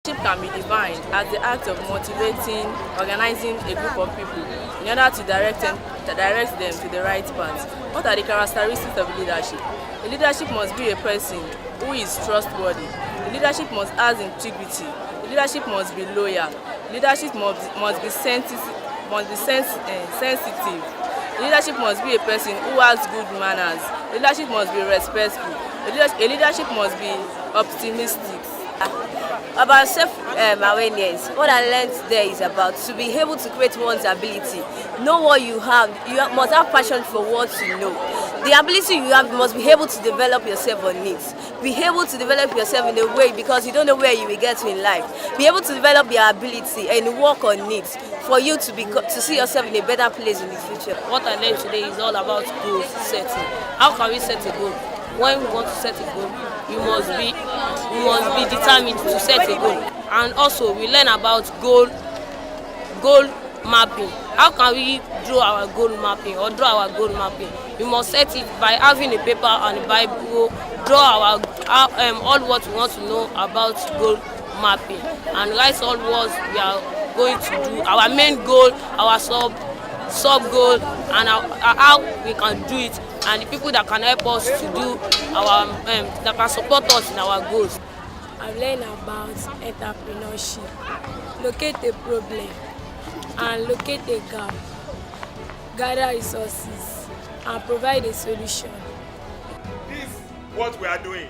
Leadership can be defined as the act of motivating, organizing a group of people in order to direct them to the right path. What are the characteristics of leadership? A leadership must be a person who is trustworthy. The leadership must have integrity. The leadership must be loyal. Leadership must be sensitive. Leadership must be a person who has good manners. Leadership must be respectful. A leadership must be optimistic. About self-awareness, what I learned there is about to be able to create one's ability. Know what you have. Must have passion for what you know. The ability you have, you must be able to develop yourself on it. Be able to develop yourself in a way because you don't know where you will get to in life. Be able to develop your ability and work on it for you to see yourself in a better place in the future. What I learned today is all about goal setting. How can we set a goal? When we want to set a goal, we must be determined to set a goal. And also we learn about goal mapping. How can we draw our goal mapping or draw our goal mapping? We must set it by having a paper and a Bible, draw all what we want to know about goal mapping, and write all what we are going to do, our main goal, our sub goal, and how we can do it, and the people that can help us to do our that can support us in our goals. I've learned about entrepreneurship. Locate a problem and locate a gap. Gather resources and provide a solution. This is what we are doing.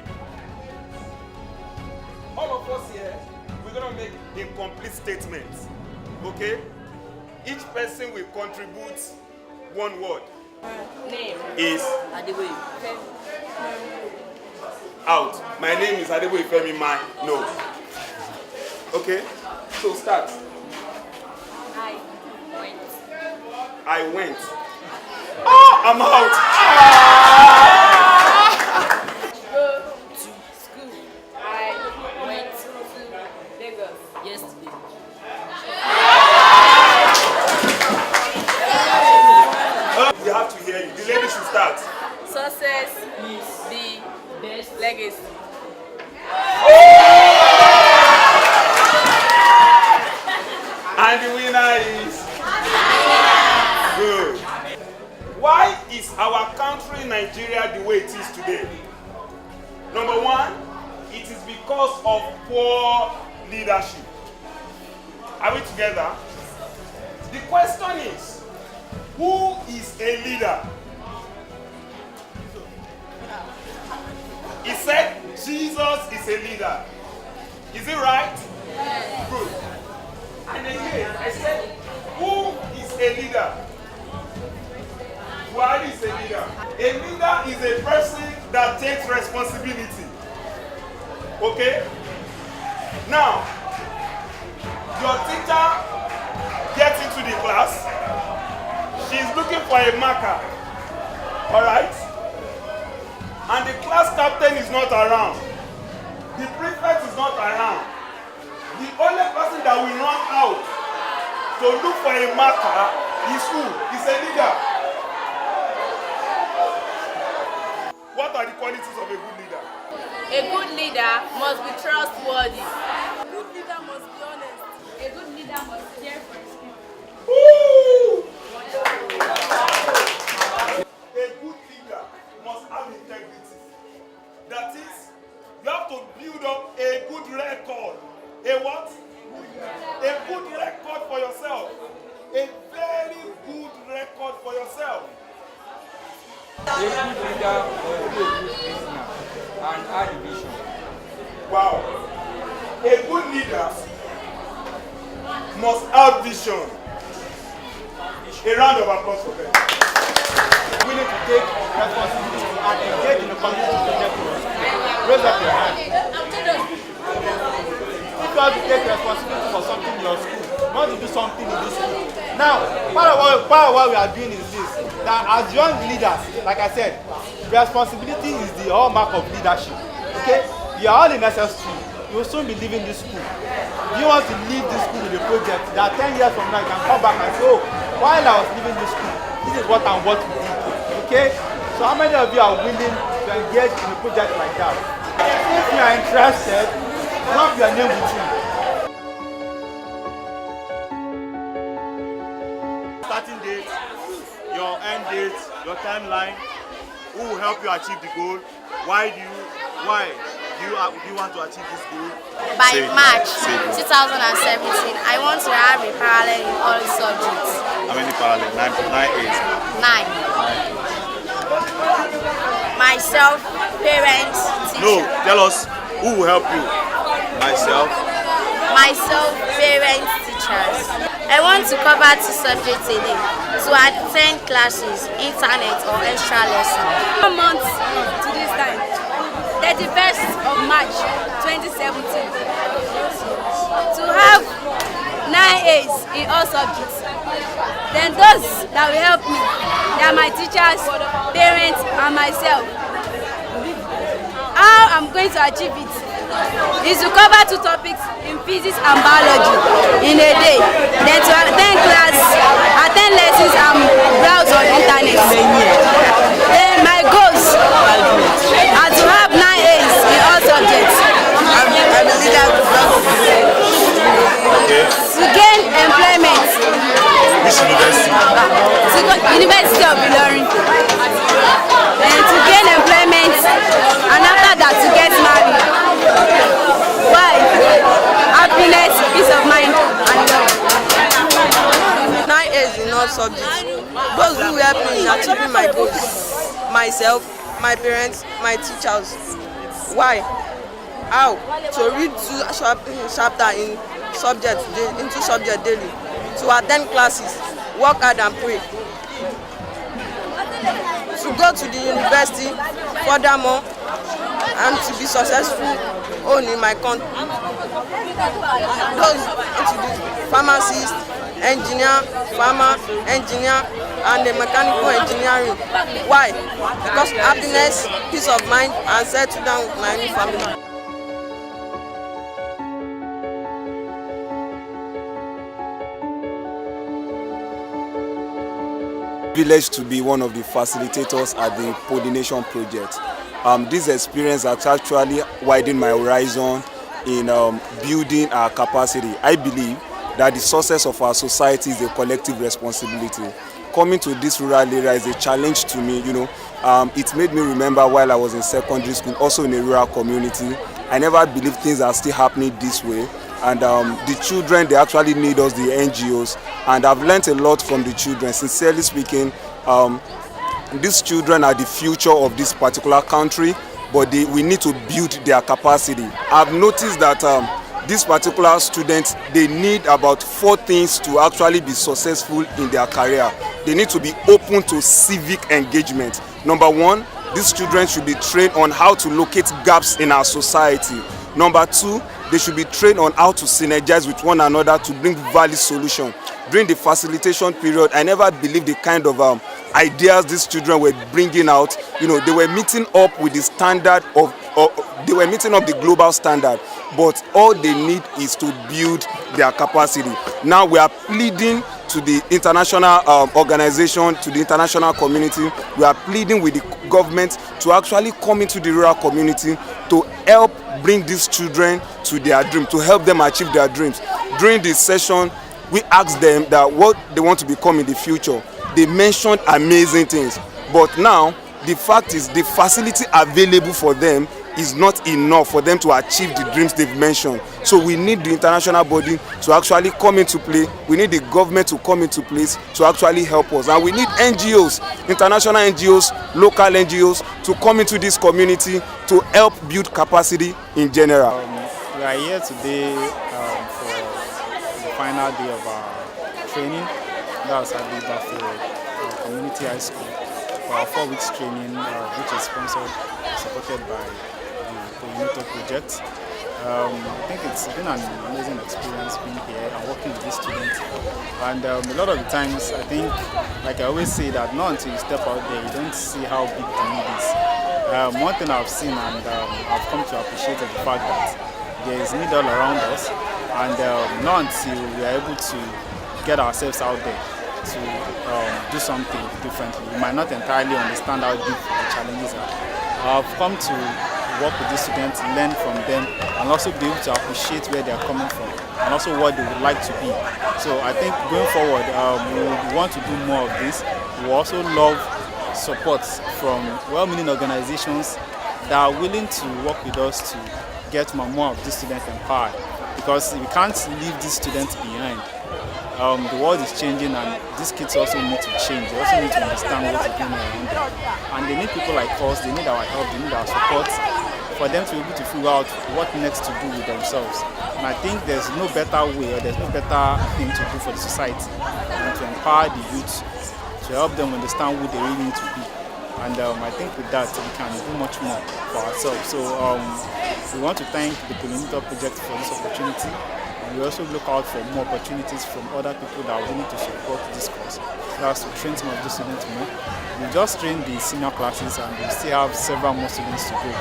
All of us here, we're going to make incomplete statements. Okay? Each person will contribute one word. Name is Adeboye. out. My name is Adeboye Femi. No. Okay? So start. I went. Oh, I'm out. Go to school. I went to Lagos yesterday. We have to hear you. The lady should start. Success is the best legacy. And the winner is good. Why is our country Nigeria the way it is today? Number one, it is because of poor leadership. Are we together? The question is, who is a leader? He said Jesus is a leader. Is it right? Yes. Good. And again, I said, who is a leader? Why is a leader? A leader is a person that takes responsibility. Okay? Now, your teacher gets into the class. She's looking for a marker. Alright? And the class captain is not around. The prefect is not around. The only person that will run out to look for a marker is who? Is a leader. What are the qualities of a good leader? A good leader must be trustworthy. A good leader must be honest. A good leader must care for his people. Woo! A good leader must have integrity. That is, you have to build up a good record. A what? A good record for yourself. A very good record for yourself. A good leader must be a good listener and add vision. Wow. A good leader must have vision. A round of applause for them. Willing to take responsibility and engage in a community project. Raise up your hand. If you have to take responsibility for something in your school, you want to do something in this school. Now, part of what we are doing is this, that as young leaders, like I said, responsibility is the hallmark of leadership. Okay? You are all in SS2. You will soon be leaving this school. If you want to leave this school with a project, that 10 years from now you can come back and say, oh, while I was leaving this school, this is what and what we did. Okay? So how many of you are willing to engage in a project like that? If you are interested, drop your name with you. date, your end date, your timeline, who will help you achieve the goal, why do you want to achieve this goal? By March 2017, I want to have a parallel in all subjects. How many parallel? 9 A's? 9. Myself, parents, teacher. No, tell us who will help you. Myself, parents, teachers. I want to cover 2 subjects a day, to attend classes, internet or extra lessons. 1 month to this time, 31st of March 2017. To have 9 A's in all subjects. Then those that will help me, they are my teachers, parents and myself. How I'm going to achieve it is to cover 2 topics in physics and biology in a day, then to attend class, attend lessons and browse on internet. Then my goals are to have 9 A's in all subjects. To gain employment. which university? University of Ilorin. And to gain employment, and after that to get married. Why? Happiness, peace of mind, and love. 9 A's in all subjects. Those who help me in achieving my goals. Myself, my parents, my teachers. Why? How? To read 2 chapters into subject daily. To attend classes, work hard and pray. To go to the university, furthermore, and to be successful only in my country. Those into the pharmacist, engineer, farmer, engineer, and the mechanical engineering. Why? Because happiness, peace of mind, and settle down with my new family. Privileged to be one of the facilitators at the POLLINATION Project. This experience has actually widened my horizon in building our capacity. I believe that the success of our society is a collective responsibility. Coming to this rural area is a challenge to me, It made me remember while I was in secondary school, also in a rural community. I never believed things are still happening this way. And the children, they actually need us, the NGOs. And I've learned a lot from the children. Sincerely speaking, these children are the future of this particular country, but we need to build their capacity. I've noticed that these particular students, they need about 4 things to actually be successful in their career. They need to be open to civic engagement. Number 1, these children should be trained on how to locate gaps in our society. Number 2, they should be trained on how to synergize with one another to bring valid solution. During the facilitation period, I never believed the kind of ideas these children were bringing out. They were meeting up with the standard they were meeting up the global standard, but all they need is to build their capacity. Now we are pleading to the international organization, to the international community. We are pleading with the government to actually come into the rural community to help bring these children to their dream, to help them achieve their dreams. During this session, we asked them that what they want to become in the future. They mentioned amazing things, but now the fact is the facility available for them is not enough for them to achieve the dreams they've mentioned. So we need the international body to actually come into play. We need the government to come into place to actually help us. And we need NGOs, international NGOs, local NGOs to come into this community to help build capacity in general. We are here today for the final day of our training. That was at the Ibafo Community High School for our 4 weeks training, which is supported by the POLLINATION Project. I think it's been an amazing experience being here and working with these students. And a lot of the times, I think, like I always say, that not until you step out there, you don't see how big the need is. One thing I've seen and I've come to appreciate is the fact that there is need all around us, and not until we are able to get ourselves out there to do something differently. We might not entirely understand how deep the challenges are. I've come to work with these students, learn from them, and also be able to appreciate where they are coming from and also what they would like to be. So I think going forward, we want to do more of this. We also love support from well-meaning organizations that are willing to work with us to get more of these students empowered, because we can't leave these students behind. The world is changing, and these kids also need to change. They also need to understand what is going on around them. And they need people like us, they need our help, they need our support for them to be able to figure out what next to do with themselves. And I think there's no better way, or there's no better thing to do for the society than to empower the youth, to help them understand who they really need to be. And I think with that, we can do much more for ourselves. So we want to thank the POLLINATION Project for this opportunity. We also look out for more opportunities from other people that are willing to support this course. That's to train some of the students more. We just trained the senior classes, and we still have several more students to go.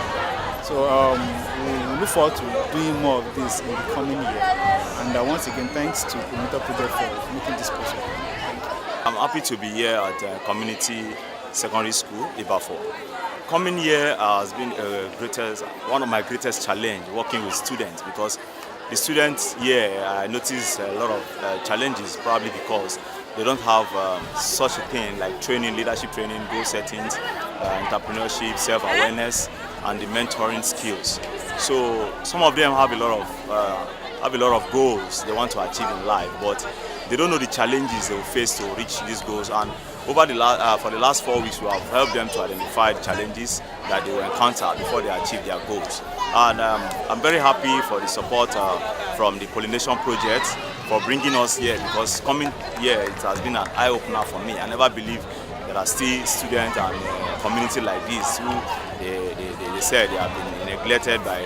So we look forward to doing more of this in the coming year. And once again, thanks to POLLINATION Project for making this possible. I'm happy to be here at Community Secondary School, Ibafo. Coming here has been one of my greatest challenge working with students, because the students here, I notice a lot of challenges, probably because they don't have such a thing like training, leadership training, goal settings, entrepreneurship, self-awareness, and the mentoring skills. So some of them have a lot of goals they want to achieve in life, but they don't know the challenges they will face to reach these goals. And over for the last 4 weeks, we have helped them to identify the challenges that they will encounter before they achieve their goals. And I'm very happy for the support from the POLLINATION Project for bringing us here, because coming here, it has been an eye-opener for me. I never believed there are still students and community like this who they said they have been neglected by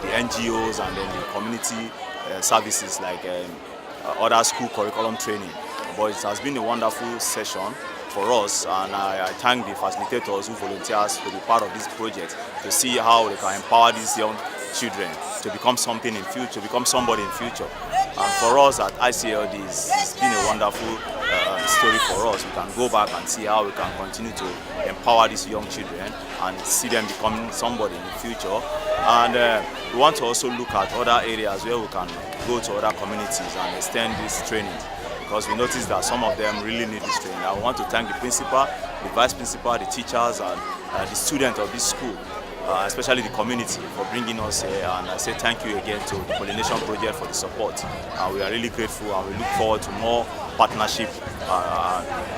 the NGOs and then the community services like other school curriculum training. But it has been a wonderful session for us, and I thank the facilitators who volunteers to be part of this project to see how they can empower these young children to become something in future, to become somebody in future. And for us at ICLD, it's been a wonderful story for us. We can go back and see how we can continue to empower these young children and see them becoming somebody in the future. And we want to also look at other areas where we can go to other communities and extend this training, because we notice that some of them really need this training. I want to thank the principal, the vice principal, the teachers, and the students of this school, especially the community, for bringing us here. And I say thank you again to the POLLINATION Project for the support. We are really grateful, and we look forward to more partnership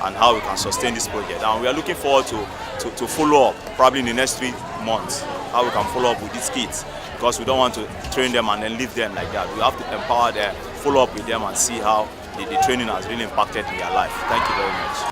and how we can sustain this project. And we are looking forward to follow up, probably in the next 3 months, how we can follow up with these kids, because we don't want to train them and then leave them like that. We have to empower them, follow up with them, and see how the training has really impacted in their life. Thank you very much.